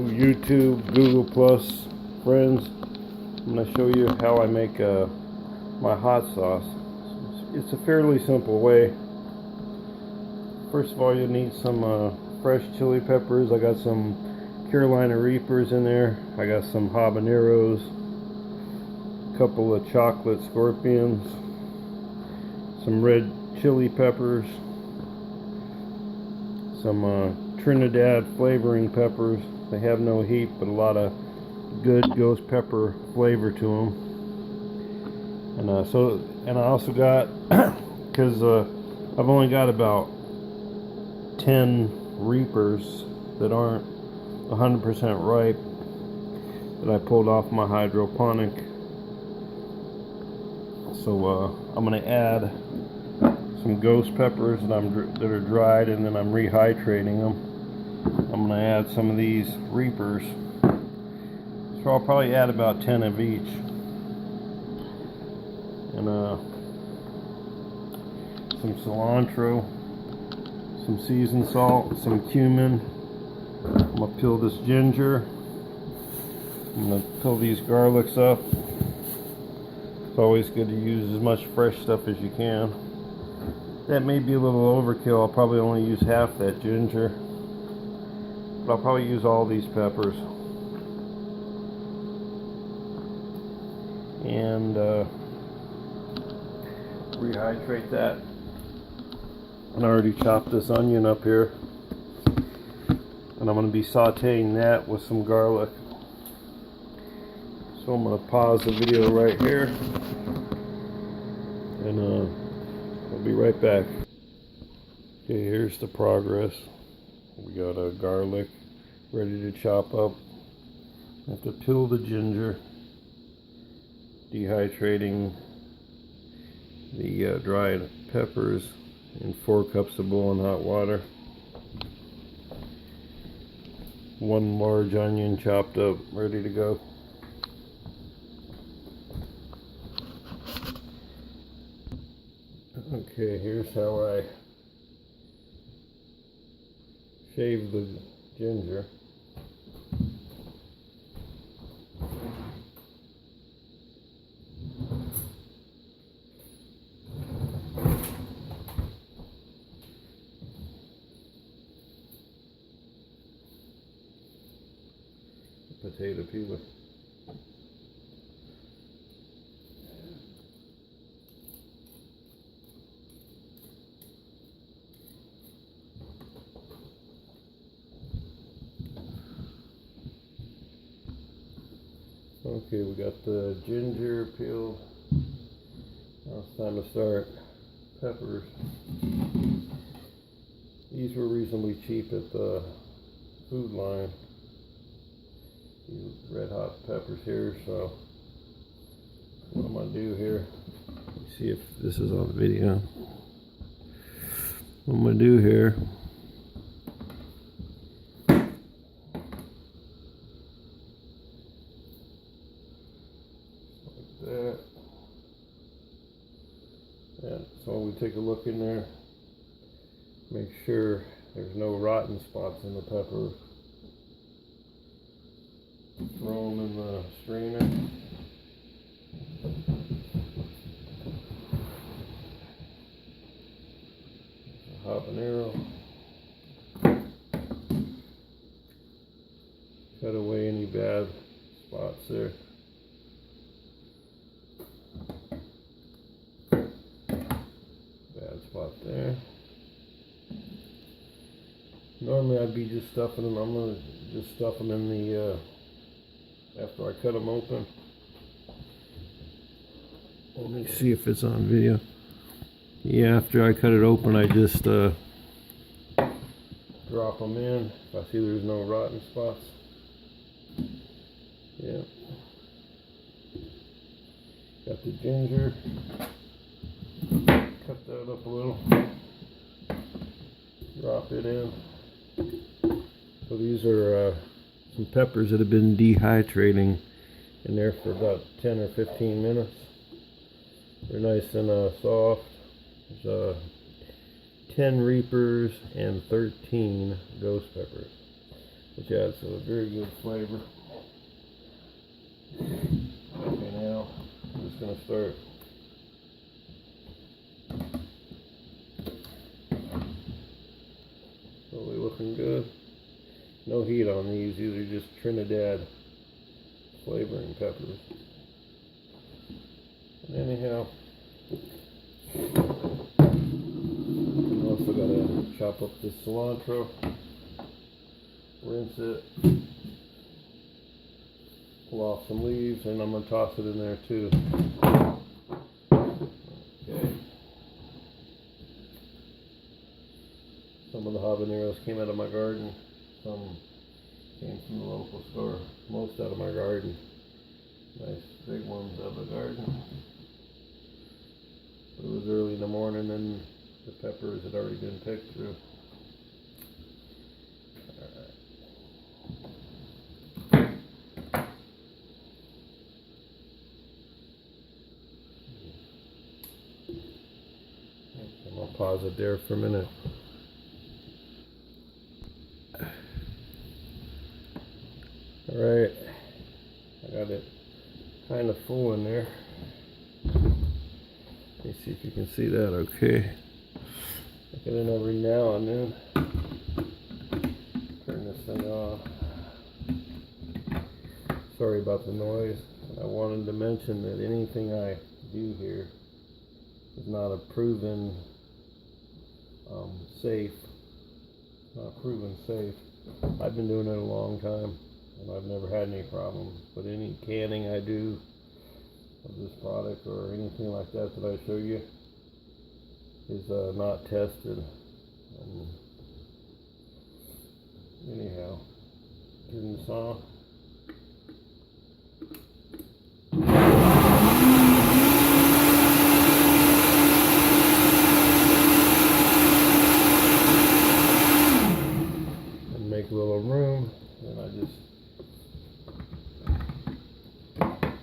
YouTube, Google Plus friends. I'm going to show you how I make my hot sauce. It's a fairly simple way. First of all, you'll need some fresh chili peppers. I got some Carolina Reapers in there. I got some habaneros, a couple of chocolate scorpions, some red chili peppers, some Trinidad flavoring peppers. They have no heat, but a lot of good ghost pepper flavor to them. And I also got, because I've only got about 10 Reapers that aren't 100% ripe that I pulled off my hydroponic. So I'm going to add some ghost peppers that are dried, and then I'm rehydrating them. I'm going to add some of these Reapers. So I'll probably add about 10 of each. And some cilantro, some seasoned salt, some cumin. I'm going to peel this ginger. I'm going to peel these garlics up. It's always good to use as much fresh stuff as you can. That may be a little overkill. I'll probably only use half that ginger. But I'll probably use all these peppers. And rehydrate that. And I already chopped this onion up here. And I'm going to be sauteing that with some garlic. So I'm going to pause the video right here. And I'll be right back. Okay, here's the progress. We got a garlic ready to chop up. I have to peel the ginger. Dehydrating the dried peppers in 4 cups of boiling hot water. 1 large onion chopped up, ready to go. Okay, here's how I shave the ginger. Potato peeler. Okay, we got the ginger peeled. Now it's time to start. Peppers. These were reasonably cheap at the Food Line. These red hot peppers here. So what I'm gonna do here, let me see if this is on video. What I'm gonna do here, like that. Yeah, so we take a look in there, make sure there's no rotten spots in the pepper. Throw them in the strainer. Habanero. Cut away any bad spots there. Bad spot there. Normally I'd be just stuffing them. I'm going to just stuff them in the after I cut them open. Let me see if it's on video. Yeah, after I cut it open, I just drop them in. If I see there's no rotten spots. Yeah. Got the ginger. Cut that up a little. Drop it in. So these are some peppers that have been dehydrating in there for about 10 or 15 minutes. They're nice and soft. There's 10 Reapers and 13 ghost peppers. which adds a very good flavor. Okay, now I'm just going to start really looking good. No heat on these, these are just Trinidad flavoring peppers. And anyhow, I'm also gotta chop up this cilantro, rinse it, pull off some leaves, and I'm gonna toss it in there too. Okay. Some of the habaneros came out of my garden. Some came from the local store. Most out of my garden. Nice big ones out of the garden. But it was early in the morning and the peppers had already been picked through. I'm gonna pause it there for a minute. Alright, I got it kind of full in there. Let me see if you can see that okay. Look at it every now and then. Turn this thing off. Sorry about the noise. I wanted to mention that anything I do here is not a proven safe. Not proven safe. I've been doing it a long time and I've never had any problems. But any canning I do of this product or anything like that that I show you is not tested. Anyhow, turn this off. And make a little room. And I just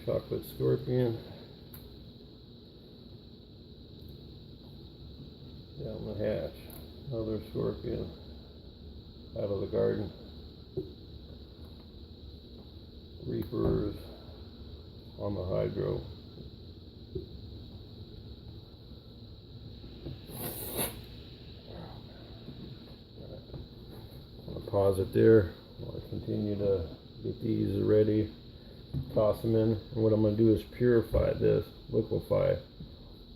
chocolate scorpion down the hatch, another scorpion out of the garden, reapers on the hydro. I'm gonna pause it there while I continue to get these ready. Toss them in, and what I'm going to do is purify this, liquefy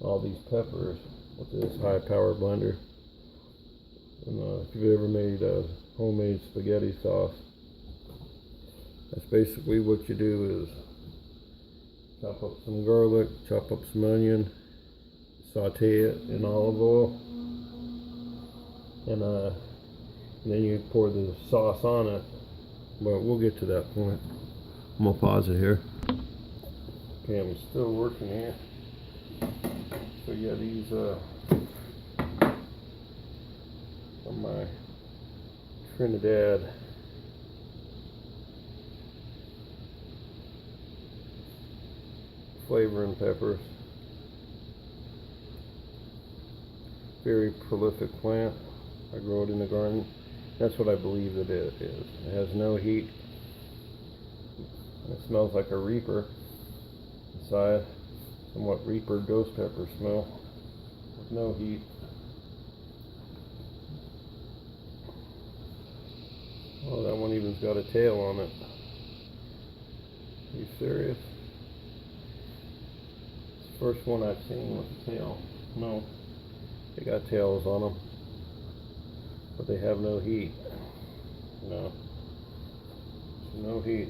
all these peppers with this high power blender. And if you've ever made a homemade spaghetti sauce, that's basically what you do is chop up some garlic, chop up some onion, saute it in olive oil, and then you pour the sauce on it. But we'll get to that point. I'm gonna pause it here. Okay, I'm still working here. So yeah, these are my Trinidad flavoring peppers. Very prolific plant. I grow it in the garden. That's what I believe that it is. It has no heat. It smells like a reaper inside, somewhat reaper ghost pepper smell, with no heat. Oh, that one even's got a tail on it. Are you serious? It's the first one I've seen with a tail. No, they got tails on them, but they have no heat. No, no heat.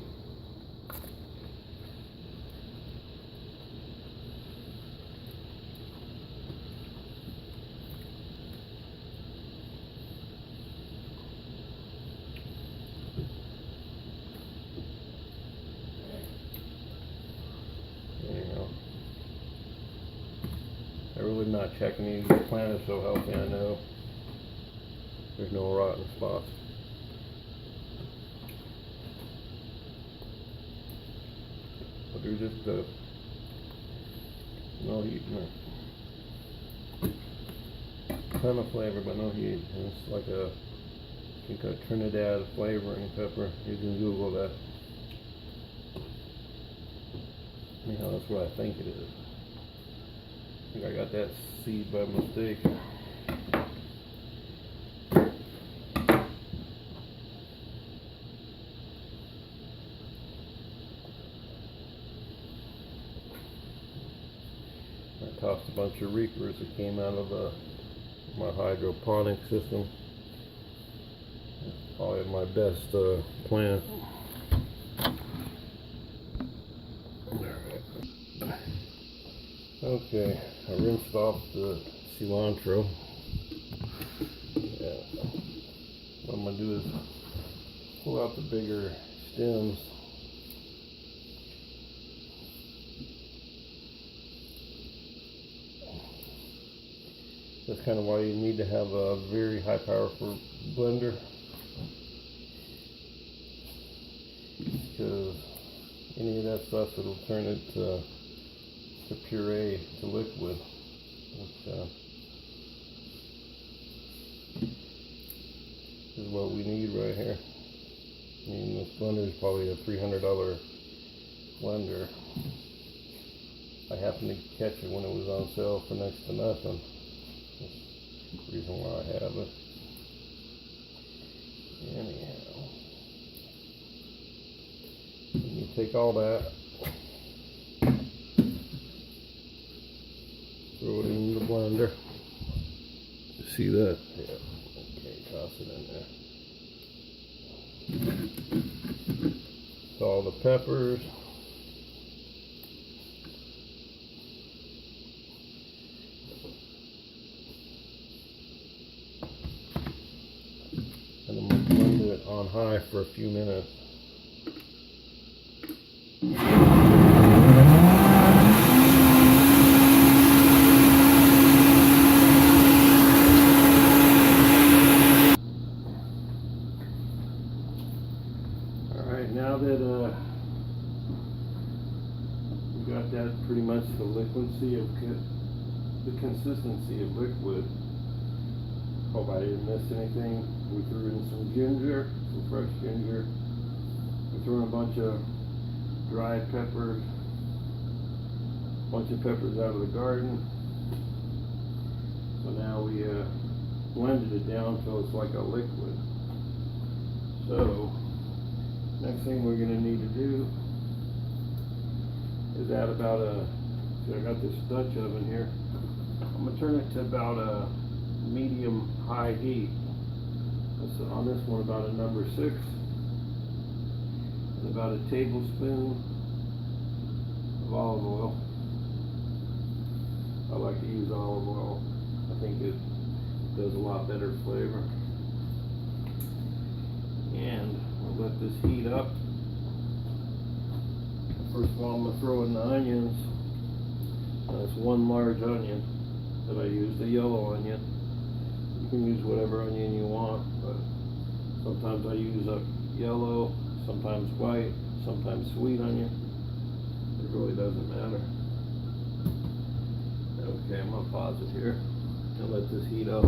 I really not checking these. The plant is so healthy, I know there's no rotten spots. But they're just no heat in it. Ton of flavor, but no heat. And it's like a think Trinidad flavoring pepper. You can Google that. Anyhow, that's what I think it is. I think I got that seed by mistake. I tossed a bunch of reapers that came out of my hydroponic system. Probably my best plant. Okay, I rinsed off the cilantro. Yeah. What I'm gonna do is pull out the bigger stems. That's kind of why you need to have a very high powerful blender, because any of that stuff, it'll turn it to puree, to liquid, which is what we need right here. I mean, this blender is probably a $300 blender. I happened to catch it when it was on sale for next to nothing. That's the reason why I have it. Anyhow, you take all that, throw it in the blender. See that? Yeah. Okay, toss it in there. So all the peppers. And I'm going to blend it on high for a few minutes. Alright, now that we got that pretty much the liquidancy of the consistency of liquid. Hope I didn't miss anything. We threw in some ginger, some fresh ginger. We threw in a bunch of dried peppers, a bunch of peppers out of the garden. So now we blended it down till it's like a liquid. So next thing we're going to need to do is add about see, I got this Dutch oven here. I'm going to turn it to about a medium high heat. So on this one about a number 6, and about a tablespoon of olive oil. I like to use olive oil. I think it does a lot better flavor. And we'll let this heat up. First of all, I'm going to throw in the onions. That's one large onion that I used, a yellow onion. You can use whatever onion you want, but sometimes I use a yellow, sometimes white, sometimes sweet onion. It really doesn't matter. Okay, I'm gonna pause it here and let this heat up.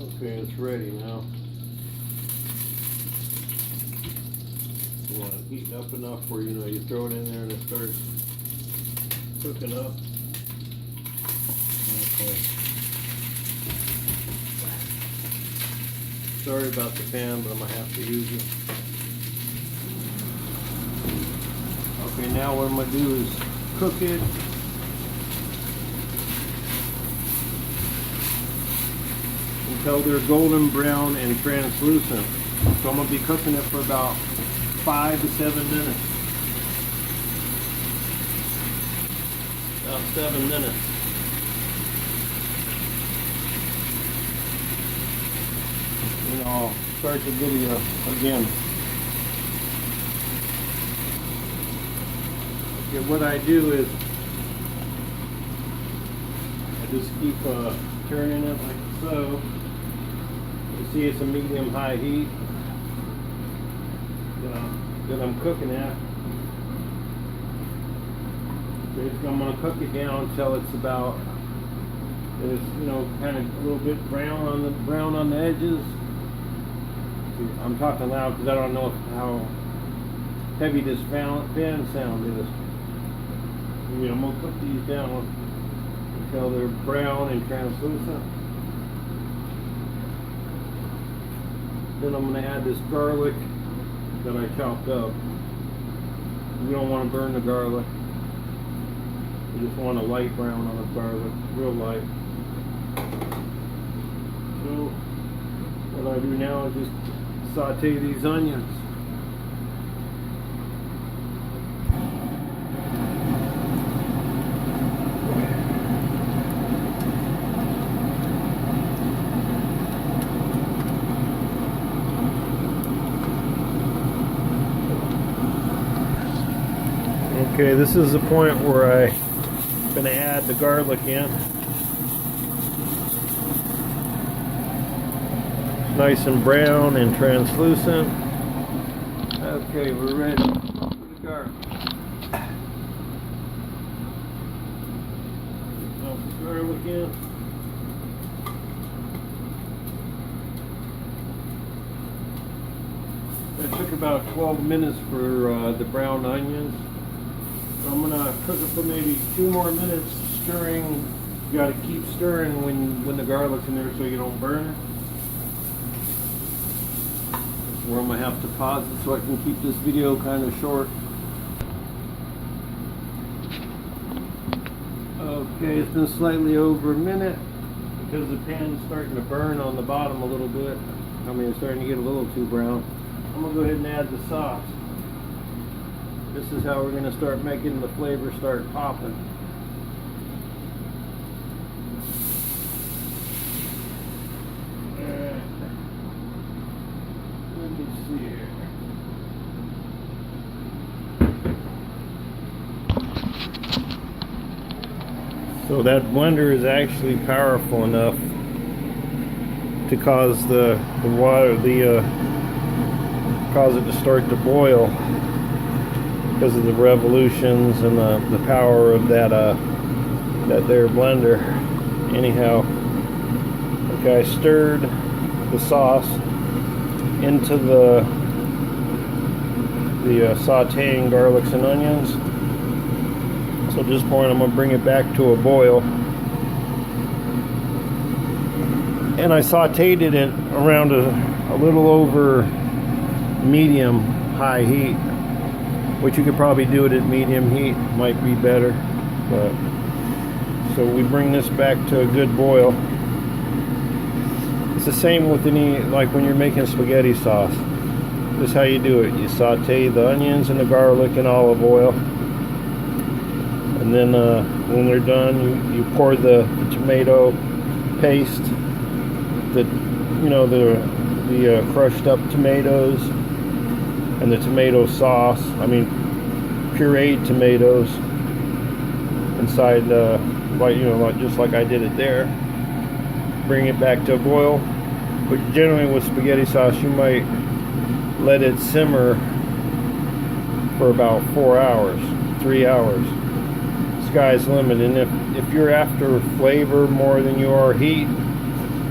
Okay, it's ready now. You want it heating up enough where you throw it in there and it starts cooking up. Okay. Sorry about the pan, but I'm gonna have to use it. Okay, now what I'm gonna do is cook it until they're golden brown and translucent. So I'm gonna be cooking it for about 5 to 7 minutes. About 7 minutes. And I'll start the video again. Okay, what I do is I just keep turning it like so. You see it's a medium-high heat that I'm cooking at. Basically, I'm going to cook it down until it's about, it's, you know, kind of a little bit brown on the edges. See, I'm talking loud because I don't know how heavy this fan sound is. You know, I'm going to cook these down until they're brown and translucent. Then I'm going to add this garlic that I chopped up. You don't want to burn the garlic. You just want a light brown on the garlic, real light. So what I do now is just saute these onions. Okay, this is the point where I'm going to add the garlic in. Nice and brown and translucent. Okay, we're ready for the garlic. Dump the garlic in. It took about 12 minutes for the brown onions. So I'm gonna cook it for maybe 2 more minutes, stirring. You gotta keep stirring when the garlic's in there so you don't burn it. Or I'm gonna have to pause it so I can keep this video kind of short. Okay, it's been slightly over a minute because the pan's starting to burn on the bottom a little bit. I mean, it's starting to get a little too brown. I'm gonna go ahead and add the sauce. This is how we're going to start making the flavor start popping. Let me see here. So that blender is actually powerful enough to cause the water, cause it to start to boil. Because of the revolutions and the power of that there blender. Anyhow, okay, I stirred the sauce into the sauteing garlics and onions. So at this point, I'm gonna bring it back to a boil, and I sauteed it at around a little over medium-high heat. Which you could probably do it at medium heat, might be better. But so we bring this back to a good boil. It's the same with like when you're making spaghetti sauce. This is how you do it. You saute the onions and the garlic in olive oil, and then when they're done, you pour the tomato paste, the crushed up tomatoes, and the tomato sauce, pureed tomatoes inside, just like I did it there. Bring it back to a boil. But generally with spaghetti sauce, you might let it simmer for about 4 hours, 3 hours. Sky's the limit. And if you're after flavor more than you are heat,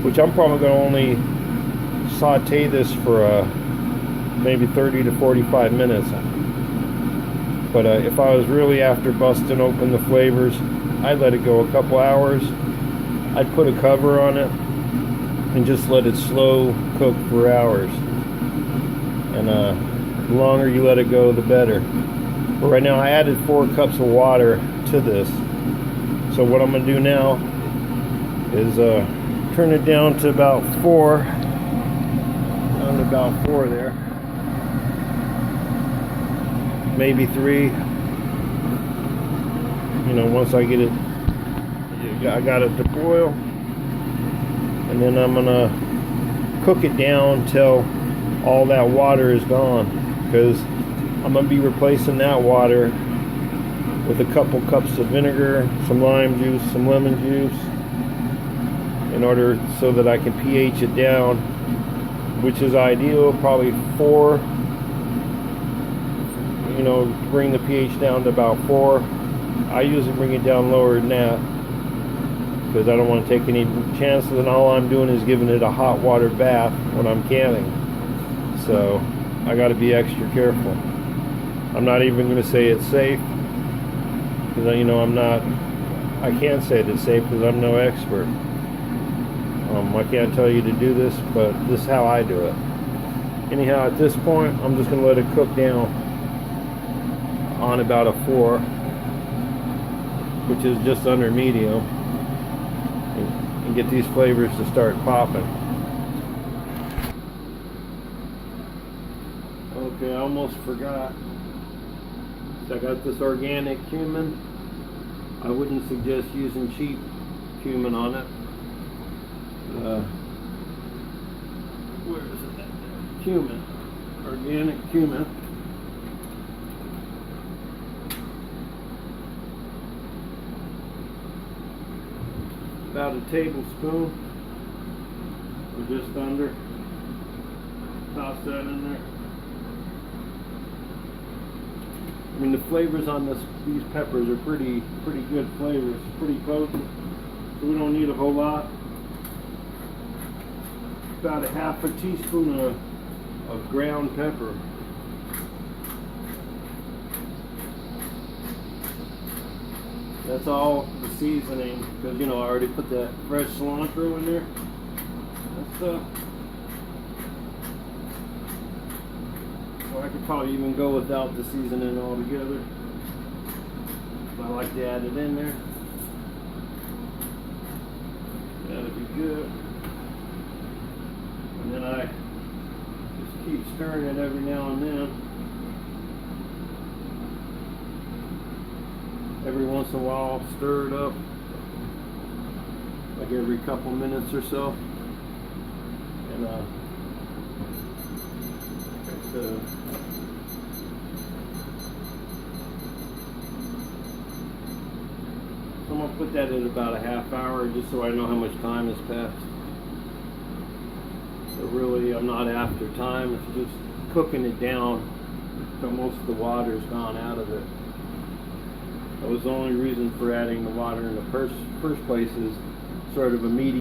which I'm probably going to only saute this for maybe 30 to 45 minutes. But if I was really after busting open the flavors, I'd let it go a couple hours. I'd put a cover on it and just let it slow cook for hours. And the longer you let it go, the better. But right now I added 4 cups of water to this. So what I'm going to do now is turn it down to about 4. Down to about 4 there. Maybe 3. Once I get it, I got it to boil, and then I'm gonna cook it down till all that water is gone, because I'm gonna be replacing that water with a couple cups of vinegar, some lime juice, some lemon juice, in order so that I can pH it down, which is ideal, probably 4. Bring the pH down to about 4. I usually bring it down lower than that because I don't want to take any chances, and all I'm doing is giving it a hot water bath when I'm canning. So I got to be extra careful. I'm not even going to say it's safe because I can't say that it's safe because I'm no expert. I can't tell you to do this, but this is how I do it. Anyhow, at this point, I'm just going to let it cook down on about a 4, which is just under medium, and get these flavors to start popping. Okay, I almost forgot. So I got this organic cumin. I wouldn't suggest using cheap cumin on it. Where is it at there? Cumin. Organic cumin. About a tablespoon, or just under. Toss that in there. I mean, the flavors on these peppers are pretty good flavors, pretty potent. So we don't need a whole lot. About a half a teaspoon of ground pepper. That's all the seasoning, because I already put that fresh cilantro in there. So I could probably even go without the seasoning altogether. But I like to add it in there. That'll be good. And then I just keep stirring it every now and then. Every once in a while, I'll stir it up, like every couple minutes or so. And so I'm going to put that in about a half hour, just so I know how much time has passed. So really, I'm not after time, it's just cooking it down until most of the water's gone out of it. That was the only reason for adding the water in the first place, is sort of a medium